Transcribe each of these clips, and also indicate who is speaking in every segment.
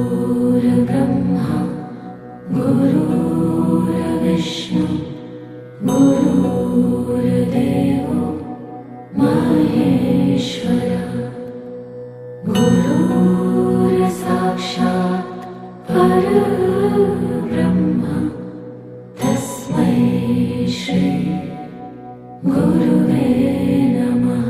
Speaker 1: गुरुर्ब्रह्मा गुरुर्विष्णु गुरुर्देवो महेश्वरः गुरुर्साक्षात् परब्रह्म तस्मै श्री गुरुवे नमः।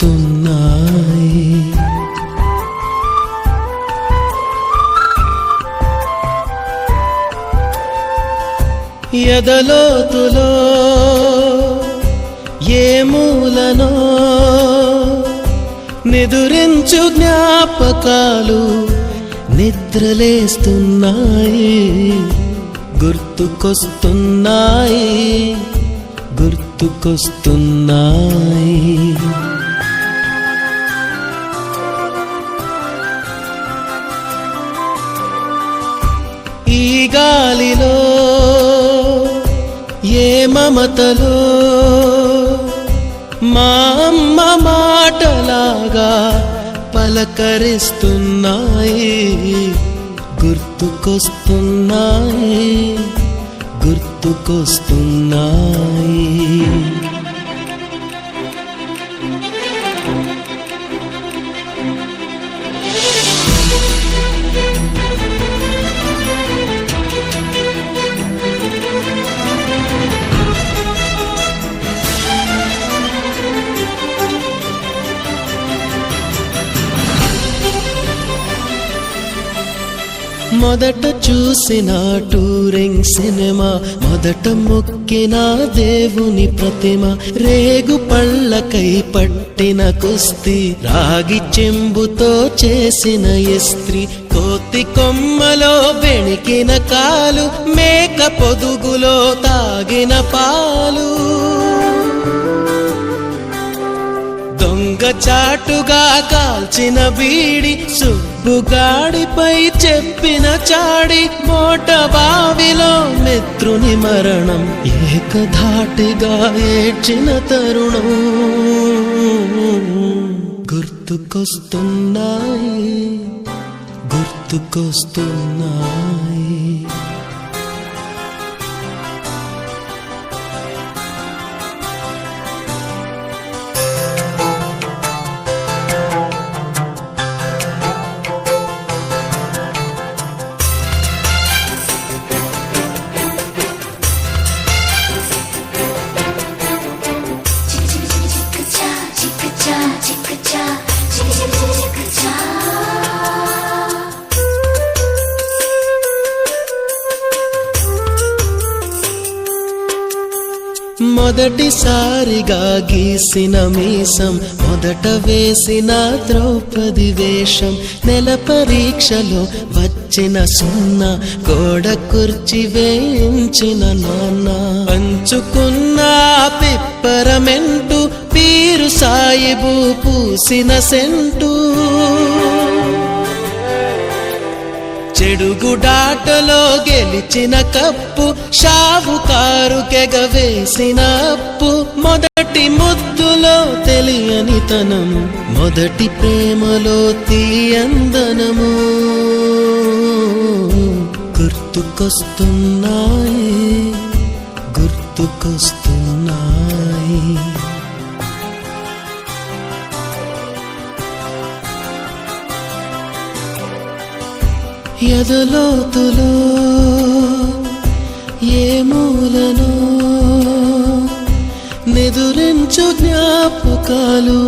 Speaker 2: గుర్తుకొస్తున్నాయి ఎదలోతులో ఏ మూలనో నిదురించు జ్ఞాపకాలు నిద్రలేస్తున్నాయి గుర్తుకొస్తున్నాయి గుర్తుకొస్తున్నాయి ఈ గాలిలో ఏ మమతలో మా అమ్మ మాటలాగా పలకరిస్తున్నాయి గుర్తుకొస్తున్నాయి గుర్తుకొస్తున్నాయి మొదట చూసిన టూరింగ్ సినిమా మొదట మొక్కిన దేవుని ప్రతిమ రేగు పళ్ళకై పట్టిన కుస్తీ రాగి చెంబుతో చేసిన ఇస్త్రీ కోతి కొమ్మలో బెణికిన కాలు మేక పొదుగులో తాగిన పాలు దొంగ చాటుగా కాల్చిన బీడి సుబ్బుగాడిపై చెప్పిన చాడి మోట బావిలో మిత్రుని మరణం ఏకధాటిగా ఏడ్చిన తరుణం గుర్తుకొస్తున్నాయి గుర్తుకొస్తున్నాయి మొదటిసారిగా గీసిన మీసం మొదట వేసిన ద్రౌపది వేషం నెల పరీక్షలో వచ్చిన సున్నా గోడ కుర్చీ వేయించిన నాన్న పంచుకున్న పిప్పరమెంటు పీరు సాయిబు పూసిన సెంటు చెడుగుడాటలో గెలిచిన కప్పు షావుకారు కెగవేసిన అప్పు మొదటి ముద్దులో తెలియని తనము మొదటి ప్రేమలో తీయందనము గుర్తుకొస్తున్నాయి గుర్తుకొస్తున్నాయి ఎదలోతులో ఏ మూలనో నిదురించు జ్ఞాపకాలు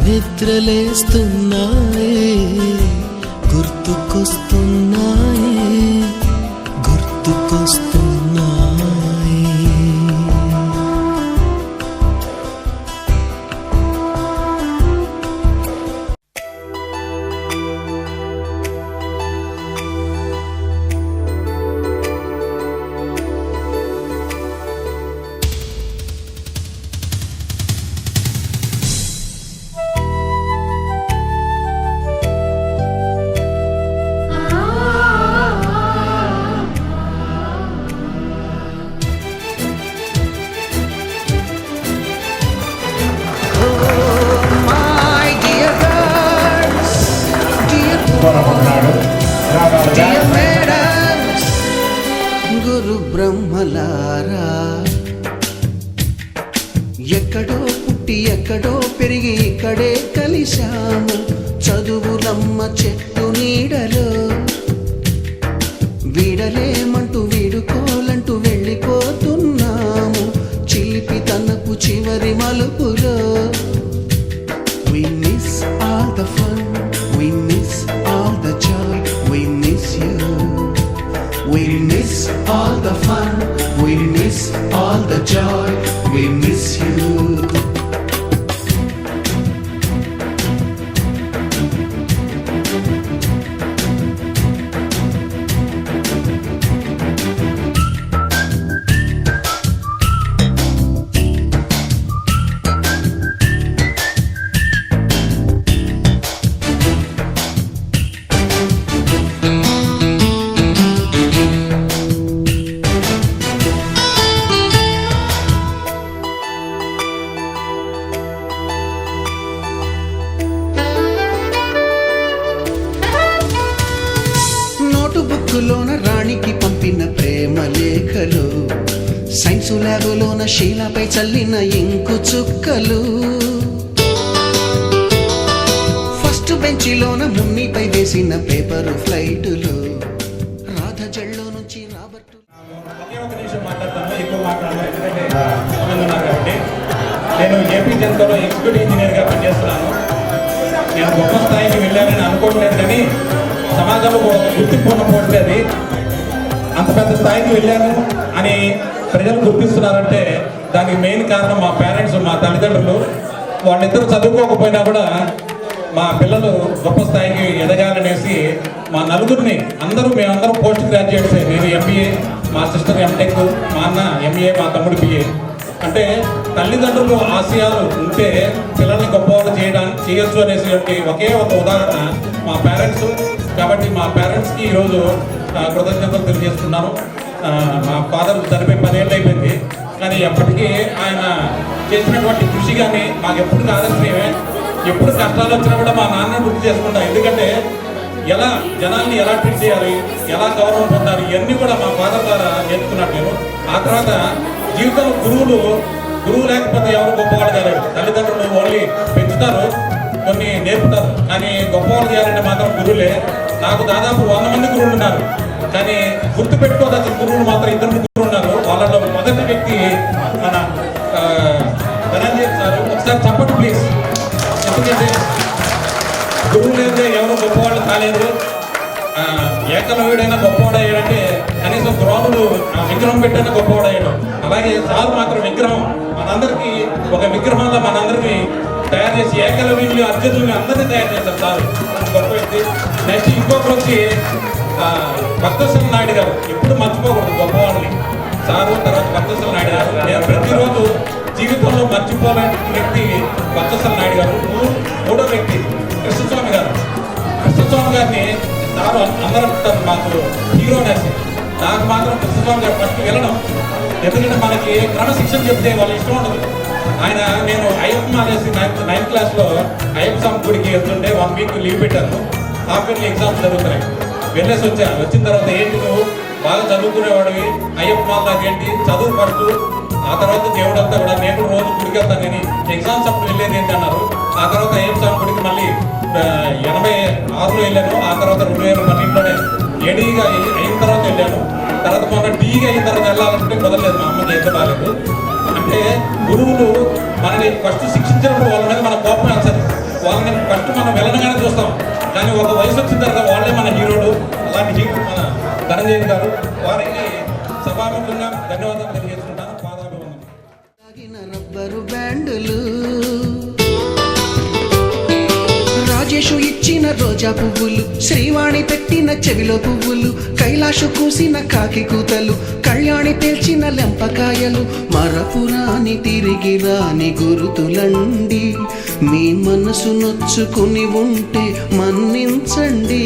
Speaker 2: నిద్రలేస్తున్నాయి గుర్తుకొస్తున్నాయి గుర్తుకొస్తున్నాయి
Speaker 3: చేసుకోవాలనుకుంటున్నాడు.
Speaker 2: గురు బ్రహ్మలారా, ఎక్కడో పుట్టి ఎక్కడో పెరిగి ఇక్కడే కలిశాము. చదువులమ్మ చెట్టు నీడలో వీడలేమంటూ వీడుకోలంటూ వెళ్ళిపోతున్నాము. చిలిపి తనపు చివరి మలుపులో We miss all the fun, we miss all the joy, we miss you. We miss all the fun, we miss all the joy, we miss you. బుక్కులోన రాణికి పంపిన ప్రేమ లేఖలు, సైన్సు ల్యాబులోన శీలపై చల్లిన ఇంకు చుక్కలు, ఫస్ట్ బెంచిలోన మున్నిపై వేసిన పేపరు ఫ్లైటులు, రాధ జల్లో నుంచి రాబర్టు.
Speaker 3: ఒక నిమిషం మాట్లాడతాను, ఎక్కువ మాట్లాడను ఎందుకంటే సమయం ఉన్నారు కాబట్టి. నేను ఏపీ జనతాలో ఎగ్జిక్యూటివ్ ఇంజనీర్గా పనిచేస్తున్నాను. నేను గొప్ప స్థాయికి వెళ్ళానని అనుకోవట్లేదు, కానీ సమాజంలో గుర్తింపు ఉండకపోవట్లేదు. అంత పెద్ద స్థాయికి వెళ్ళాను అని ప్రజలు గుర్తిస్తున్నారంటే దానికి మెయిన్ కారణం మా పేరెంట్స్, మా తల్లిదండ్రులు. వాళ్ళిద్దరూ చదువుకోకపోయినా కూడా మా పిల్లలు గొప్ప స్థాయికి ఎదగాలనేసి మా నలుగురిని మేమందరం పోస్ట్ గ్రాడ్యుయేట్స్. నేను ఎంబీఏ, మా సిస్టర్ ఎంటెక్, మా అన్న ఎంఏ, మా తమ్ముడు బిఏ. అంటే తల్లిదండ్రులు ఆశయాలు ఉంటే పిల్లల్ని గొప్పవాళ్ళు చేయొచ్చు అనేసి ఒకే ఒక ఉదాహరణ మా పేరెంట్స్. కాబట్టి మా పేరెంట్స్కి ఈరోజు కృతజ్ఞతలు తెలియజేస్తున్నాను. మా ఫాదర్ చనిపోయి 10 ఏళ్ళు అయిపోయింది, కానీ ఎప్పటికీ ఆయన చేసినటువంటి కృషి కానీ మాకు ఎప్పుడు ఆదర్శమే. ఎప్పుడు కష్టాలు వచ్చినా కూడా మా నాన్న గుర్తు చేసుకుంటాం. ఎందుకంటే ఎలా జనాల్ని ఎలా ట్రీట్ చేయాలి, ఎలా గౌరవం పొందాలి, ఇవన్నీ కూడా మా ఫాదర్ ద్వారా నేర్చుకున్నాను నేను. ఆ తర్వాత జీవితంలో గురువు లేకపోతే ఎవరు గొప్పవాళ్ళు కాలేరు. తల్లిదండ్రులు ఓన్లీ పెంచుతారు, కొన్ని నేర్పుతారు, కానీ గొప్పవాళ్ళు చేయాలంటే మాత్రం గురువులే. నాకు దాదాపు 100 మంది గురువులు ఉన్నారు, కానీ గుర్తు పెట్టుకోదగ్గ గురువులు మాత్రం 2 ముగ్గురు ఉన్నారు. వాళ్ళలో మొదటి వ్యక్తి మన ధనంజయ్ సార్. ఒకసారి చెప్పండి ప్లీజ్. ఎందుకంటే గురువు లేదే ఎవరు గొప్పవాళ్ళు కాలేదు. ఏకలవ్యుడైనా గొప్పవాడు అయ్యాడంటే కనీసం ద్రోణుడు విగ్రహం పెట్టైనా గొప్పవాడు అయ్యాడు. అలాగే సార్ మాత్రం విగ్రహం, మనందరికీ ఒక విగ్రహంలో మనందరినీ తయారు చేసి ఏకలవ్యుల్ని, అర్జునుల్ని అందరినీ తయారు చేశారు సార్. గొప్ప వ్యక్తి. నెక్స్ట్ ఇంకొకరు వచ్చి భక్తవత్సల నాయుడు గారు. ఎప్పుడు మర్చిపోకూడదు గొప్పవాళ్ళని. సారు తర్వాత భక్తవత్సల నాయుడు గారు. నేను ప్రతిరోజు జీవితంలో మర్చిపోలేని వ్యక్తి భక్తవత్సల నాయుడు గారు. మూడో వ్యక్తి కృష్ణస్వామి గారు. కృష్ణస్వామి గారిని సారు అందరూ అంటారు మాకు హీరో అనేసి. నాకు మాత్రం కృష్ణస్వామి గారు ఫస్ట్ వెళ్ళడం. ఎందుకంటే మనకి క్రమశిక్షణ చెప్తే వాళ్ళ ఇష్టం ఉండదు. నేను అయ్యప్ప మానేసి 9th క్లాస్లో అయ్యప్ప స్వామి గుడికి వెళ్తుంటే 1 వీక్ లీవ్ పెట్టాను. హాఫ్ ఇయర్లీ ఎగ్జామ్స్ జరుగుతున్నాయి. వెళ్ళేసి వచ్చాను. వచ్చిన తర్వాత ఏంటి నువ్వు బాగా చదువుకునేవాడివి, అయ్యప్ప మాలకి ఏంటి చదువు ఫస్ట్, ఆ తర్వాత దేవుడు అంతా కూడా నేను రోజు గుడికి వెళ్తాను కానీ ఎగ్జామ్స్ అప్పుడు వెళ్ళేది ఏంటి అన్నారు. ఆ తర్వాత అయ్యప్ప స్వామి గుడికి మళ్ళీ 86లో వెళ్ళాను. ఆ తర్వాత 2012లోనే ఏడీగా అయిన తర్వాత వెళ్ళాను. తర్వాత మొన్న డీగా అయిన తర్వాత వెళ్ళాలంటే కుదరలేదు, మా అమ్మకి ఎంత బాగాలేదు. అంటే గురువులు మనని ఫస్ట్ శిక్షించినప్పుడు వాళ్ళ మీద మన కోపం వేస్తారు. వాళ్ళని ఫస్ట్ మనం వెళ్ళనగానే చూస్తాం, కానీ ఒక వయసు వచ్చిన తర్వాత వాళ్ళే మన హీరోలు. అలాంటి హీరో మన ధనంజయ్ గారు. వారికి సభాముఖంగా ధన్యవాదాలు తెలియజేసుకుంటాను. పాదాభివందనం.
Speaker 2: రబ్బరు బ్యాండులు, రాజేషు ఇచ్చిన రోజా పువ్వులు, శ్రీవాణి పెట్టిన చెవిలో పువ్వులు, కైలాషు కూసిన కాకి కూతలు, కళ్యాణి పేల్చిన లెంపకాయలు, మరపురాని తిరిగి రాని గురుతులండి. మీ మనసు నొచ్చుకుని ఉంటే మన్నించండి.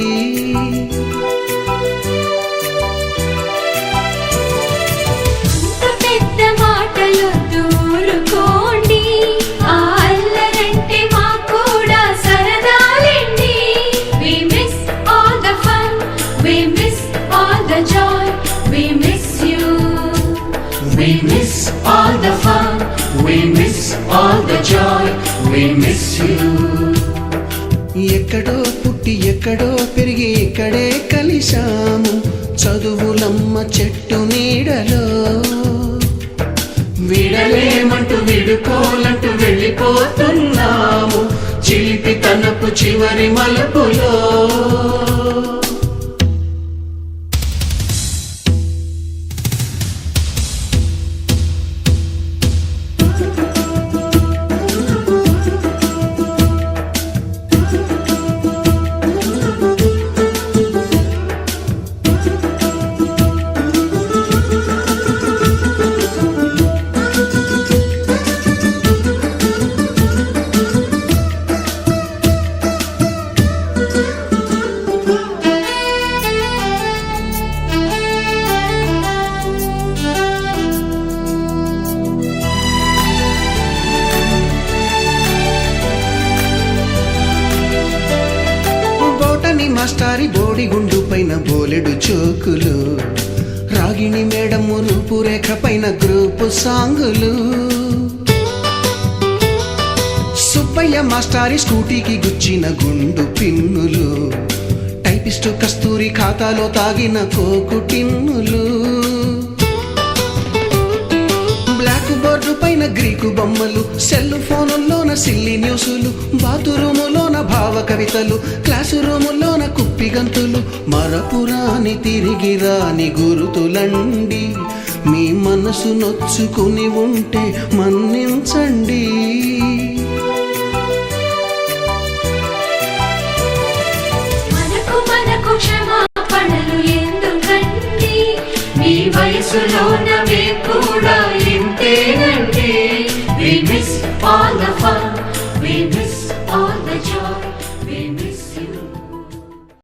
Speaker 1: అల్లరంటే మాకు కూడా సరదాలండి. We miss
Speaker 2: miss you. ఎక్కడో పుట్టి ఎక్కడో పెరిగి ఇక్కడే కలిశాము చదువులమ్మ చెట్టు నీడలో. విడలేమంటూ విడుకోలంటూ వెళ్ళిపోతున్నాము చిలిపి తనపు చివరి మలుపులో. మాస్టారి బోడిగుండు పైన బోలెడు చోకులు రాగిణి మేడము రూపురేఖ పైన గ్రూపు సాంగులు. సుబ్బయ్య మాస్టారి స్కూటీకి గుచ్చిన గుండు పిన్నులు టైపిస్టు కస్తూరి ఖాతాలో తాగిన కోకు టిన్నులు. బ్లాక్ బోర్డు పైన గ్రీకు బొమ్మలు సెల్ ఫోనుల్లోన సిల్లి న్యూసులు బాతురూములోన భావ కవితలు క్లాసు రూములోన కుప్పి గంతులు మరపురాని తిరిగి రాని గురుతులండి. మీ మనసు నొచ్చుకుని ఉంటే మన్నించండి.
Speaker 1: మనకు క్షమాపణలు ఎందుకండి మీ వయసులోన మేము కూడా ఇంతేనండి. We miss all the fun, we miss